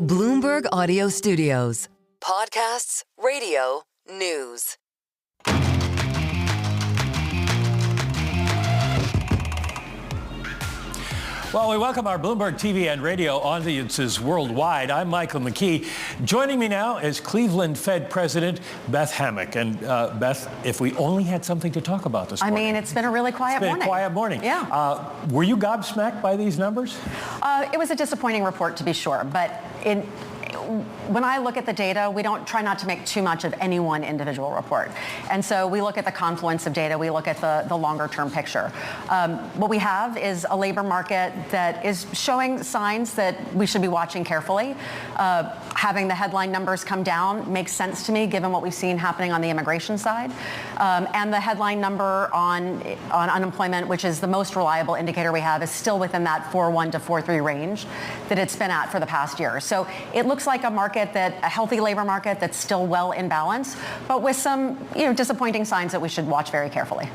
Bloomberg Audio Studios. Podcasts, radio, news. Well, we welcome our Bloomberg TV and radio audiences worldwide. I'm Michael McKee. Joining me now is Cleveland Fed President Beth Hammack. And Beth, if we only had something to talk about this morning. I mean, it's been a really quiet morning. It's been a quiet morning. Yeah. Were you gobsmacked by these numbers? It was a disappointing report, to be sure. But when I look at the data, we don't try not to make too much of any one individual report. And so we look at the confluence of data. We look at the longer term picture. What we have is a labor market that is showing signs that we should be watching carefully. Having the headline numbers come down makes sense to me, given what we've seen happening on the immigration side. And the headline number on unemployment, which is the most reliable indicator we have, is still within that 4.1 to 4.3 range that it's been at for the past year. So it looks like a healthy labor market that's still well in balance, but with some disappointing signs that we should watch very carefully.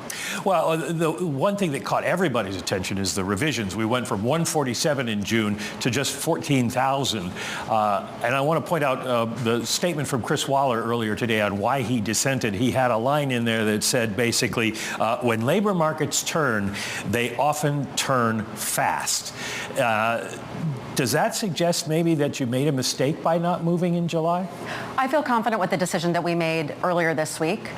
Well, the one thing that caught everybody's attention is the revisions. We went from 147 in June to just 14,000. And I want to point out the statement from Chris Waller earlier today on why he dissented. He had a line in there that said basically, when labor markets turn, they often turn fast. Does that suggest maybe that you made a mistake by not moving in July? I feel confident with the decision that we made earlier this week.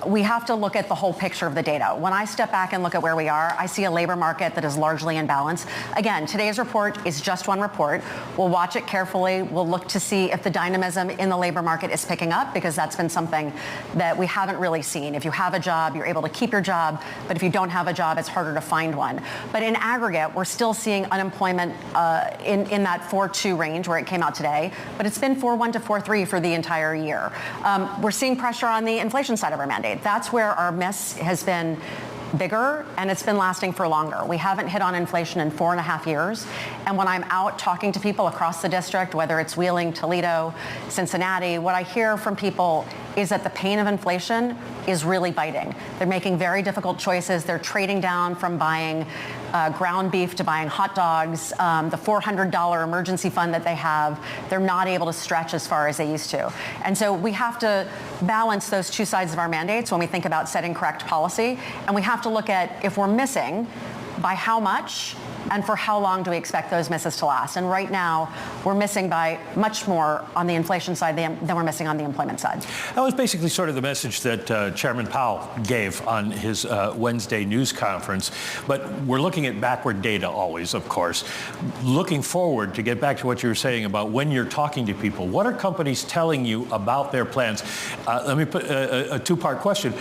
We have to look at the whole picture of the data. When I step back and look at where we are, I see a labor market that is largely in balance. Again, today's report is just one report. We'll watch it carefully. We'll look to see if the dynamism in the labor market is picking up, because that's been something that we haven't really seen. If you have a job, you're able to keep your job. But if you don't have a job, it's harder to find one. But in aggregate, we're still seeing unemployment in that 4.2 range where it came out today. But it's been 4.1 to 4.3 for the entire year. We're seeing pressure on the inflation side of our mandate. That's where our miss has been bigger, and it's been lasting for longer. We haven't hit on inflation in 4.5 years. And when I'm out talking to people across the district, whether it's Wheeling, Toledo, Cincinnati, what I hear from people is that the pain of inflation is really biting. They're making very difficult choices. They're trading down from buying ground beef to buying hot dogs. The $400 emergency fund that they have, they're not able to stretch as far as they used to. And so we have to balance those two sides of our mandates when we think about setting correct policy. And we have to look at, if we're missing, by how much and for how long do we expect those misses to last? And right now, we're missing by much more on the inflation side than we're missing on the employment side. That was basically sort of the message that Chairman Powell gave on his Wednesday news conference. But we're looking at backward data always, of course. Looking forward, to get back to what you were saying about when you're talking to people, what are companies telling you about their plans? Let me put a two-part question.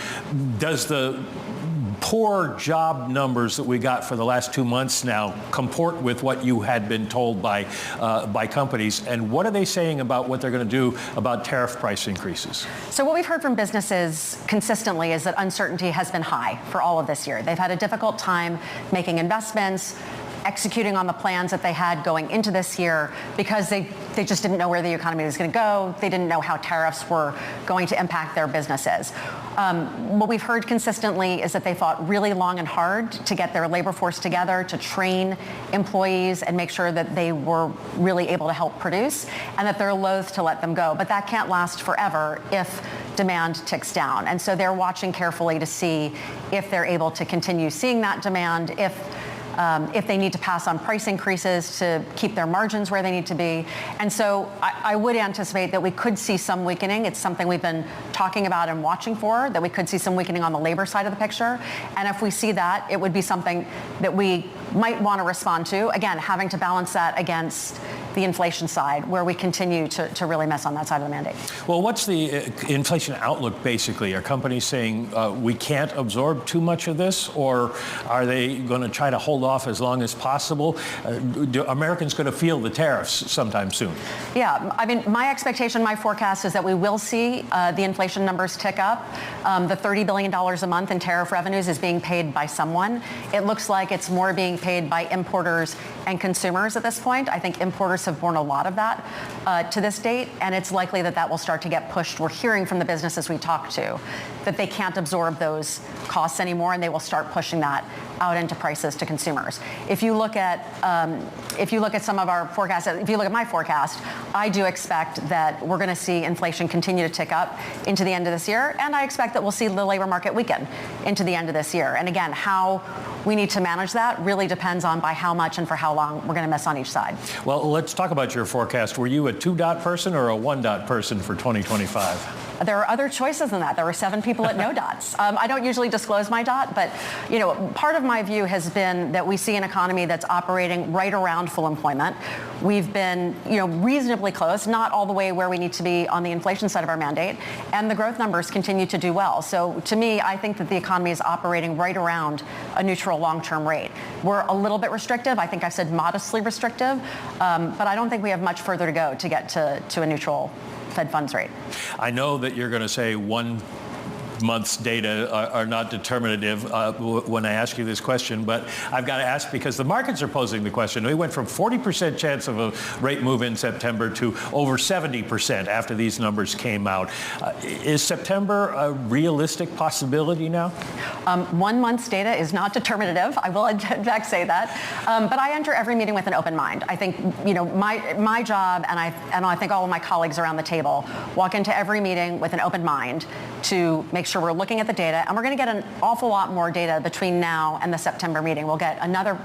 Does the poor job numbers that we got for the last 2 months now comport with what you had been told by companies? And what are they saying about what they're going to do about tariff price increases? So what we've heard from businesses consistently is that uncertainty has been high for all of this year. They've had a difficult time making investments, executing on the plans that they had going into this year, because they just didn't know where the economy was going to go. They didn't know how tariffs were going to impact their businesses. What we've heard consistently is that they fought really long and hard to get their labor force together, to train employees and make sure that they were really able to help produce, and that they're loath to let them go. But that can't last forever if demand ticks down. And so they're watching carefully to see if they're able to continue seeing that demand, if they need to pass on price increases to keep their margins where they need to be. And so I would anticipate that we could see some weakening. It's something we've been talking about and watching for, that we could see some weakening on the labor side of the picture. And if we see that, it would be something that we might want to respond to. Again, having to balance that against the inflation side, where we continue to really mess on that side of the mandate. Well, what's the inflation outlook, basically? Are companies saying we can't absorb too much of this, or are they going to try to hold off as long as possible? Do Americans going to feel the tariffs sometime soon? Yeah, I mean, my expectation, my forecast is that we will see the inflation numbers tick up. The $30 billion a month in tariff revenues is being paid by someone. It looks like it's more being paid by importers and consumers at this point. I think importers have borne a lot of that to this date, and it's likely that that will start to get pushed. We're hearing from the businesses we talk to that they can't absorb those costs anymore, and they will start pushing that out into prices to consumers. consumers. If you look at some of our forecasts, if you look at my forecast, I do expect that we're going to see inflation continue to tick up into the end of this year, and I expect that we'll see the labor market weaken into the end of this year. And again, how we need to manage that really depends on by how much and for how long we're going to miss on each side. Well, let's talk about your forecast. Were you a 2-dot person or a 1-dot person for 2025? There are other choices than that. There were 7 people at no dots. I don't usually disclose my dot, but part of my view has been that we see an economy that's operating right around full employment. We've been reasonably close, not all the way where we need to be on the inflation side of our mandate, and the growth numbers continue to do well. So to me, I think that the economy is operating right around a neutral long-term rate. We're a little bit restrictive. I think I said modestly restrictive, but I don't think we have much further to go to get to a neutral Fed funds rate. I know that you're going to say 1 month's data are not determinative when I ask you this question, but I've got to ask because the markets are posing the question. We went from 40% chance of a rate move in September to over 70% after these numbers came out. Is September a realistic possibility now? 1 month's data is not determinative. I will in fact say that. But I enter every meeting with an open mind. I think my job, and I think all of my colleagues around the table walk into every meeting with an open mind to make sure we're looking at the data, and we're going to get an awful lot more data between now and the September meeting. We'll get another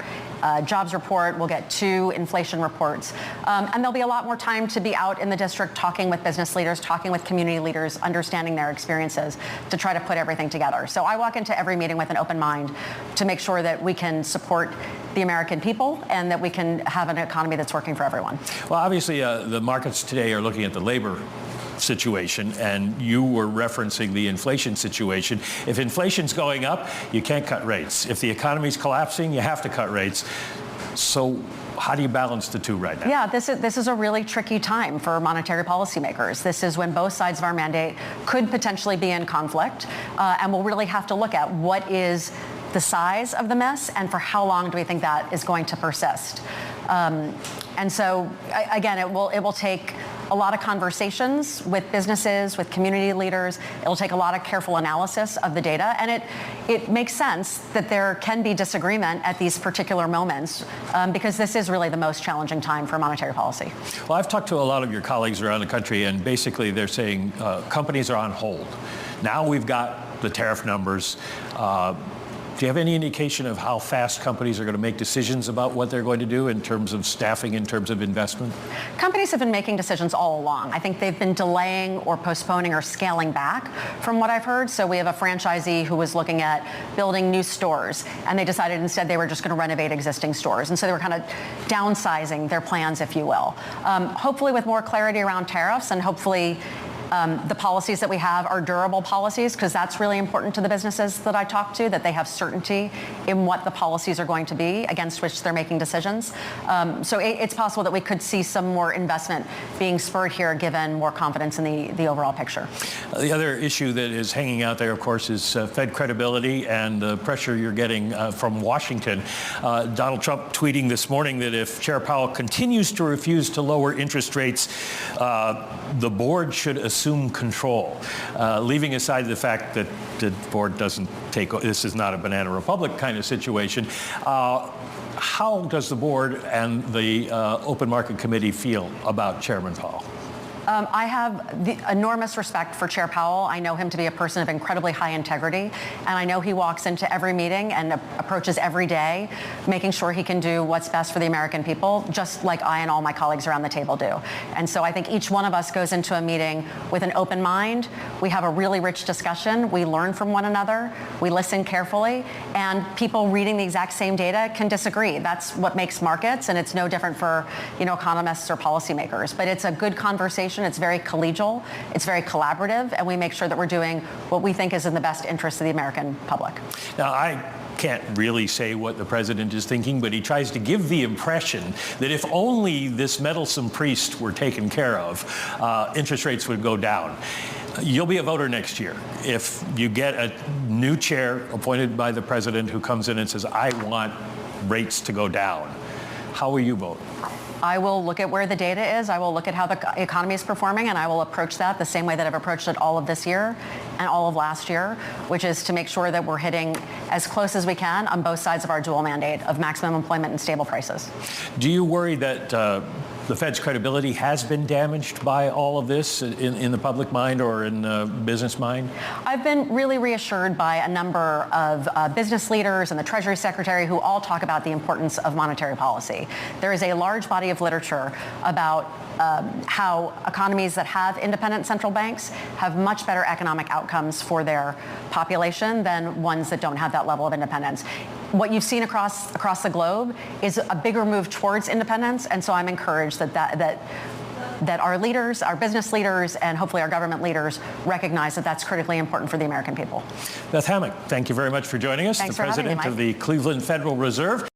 jobs report, we'll get 2 inflation reports, and there'll be a lot more time to be out in the district talking with business leaders, talking with community leaders, understanding their experiences to try to put everything together. So I walk into every meeting with an open mind to make sure that we can support the American people and that we can have an economy that's working for everyone. Well, obviously, the markets today are looking at the labor situation, and you were referencing the inflation situation. If inflation's going up, you can't cut rates. If the economy's collapsing, you have to cut rates. So how do you balance the two right now? Yeah, this is a really tricky time for monetary policymakers. This is when both sides of our mandate could potentially be in conflict, and we'll really have to look at what is the size of the mess and for how long do we think that is going to persist. And so, again, it will take a lot of conversations with businesses, with community leaders. It'll take a lot of careful analysis of the data, and it makes sense that there can be disagreement at these particular moments because this is really the most challenging time for monetary policy. Well, I've talked to a lot of your colleagues around the country, and basically they're saying companies are on hold. Now we've got the tariff numbers. Do you have any indication of how fast companies are going to make decisions about what they're going to do in terms of staffing, in terms of investment? Companies have been making decisions all along. I think they've been delaying or postponing or scaling back from what I've heard. So we have a franchisee who was looking at building new stores, and they decided instead they were just going to renovate existing stores. And so they were kind of downsizing their plans, if you will. Hopefully with more clarity around tariffs, and hopefully the policies that we have are durable policies, because that's really important to the businesses that I talk to, that they have certainty in what the policies are going to be against which they're making decisions. So it's possible that we could see some more investment being spurred here, given more confidence in the overall picture. The other issue that is hanging out there, of course, is Fed credibility and the pressure you're getting from Washington. Donald Trump tweeting this morning that if Chair Powell continues to refuse to lower interest rates, the board should assume control, leaving aside the fact that the board doesn't take, this is not a banana republic kind of situation. How does the board and the Open Market Committee feel about Chairman Powell? I have the enormous respect for Chair Powell. I know him to be a person of incredibly high integrity, and I know he walks into every meeting and approaches every day, making sure he can do what's best for the American people, just like I and all my colleagues around the table do. And so I think each one of us goes into a meeting with an open mind. We have a really rich discussion. We learn from one another. We listen carefully, and people reading the exact same data can disagree. That's what makes markets, and it's no different for economists or policymakers. But it's a good conversation. It's very collegial, it's very collaborative, and we make sure that we're doing what we think is in the best interest of the American public. Now, I can't really say what the president is thinking, but he tries to give the impression that if only this meddlesome priest were taken care of, interest rates would go down. You'll be a voter next year. If you get a new chair appointed by the president who comes in and says, I want rates to go down, how will you vote? I will look at where the data is. I will look at how the economy is performing, and I will approach that the same way that I've approached it all of this year and all of last year, which is to make sure that we're hitting as close as we can on both sides of our dual mandate of maximum employment and stable prices. Do you worry that the Fed's credibility has been damaged by all of this in the public mind or in business mind? I've been really reassured by a number of business leaders and the Treasury Secretary who all talk about the importance of monetary policy. There is a large body of literature about how economies that have independent central banks have much better economic outcomes for their population than ones that don't have that level of independence. What you've seen across the globe is a bigger move towards independence, and so I'm encouraged that our leaders, our business leaders, and hopefully our government leaders recognize that that's critically important for the American people. Beth Hammack, thank you very much for joining us. Thanks the for having me, president Mike. of the Cleveland Federal Reserve.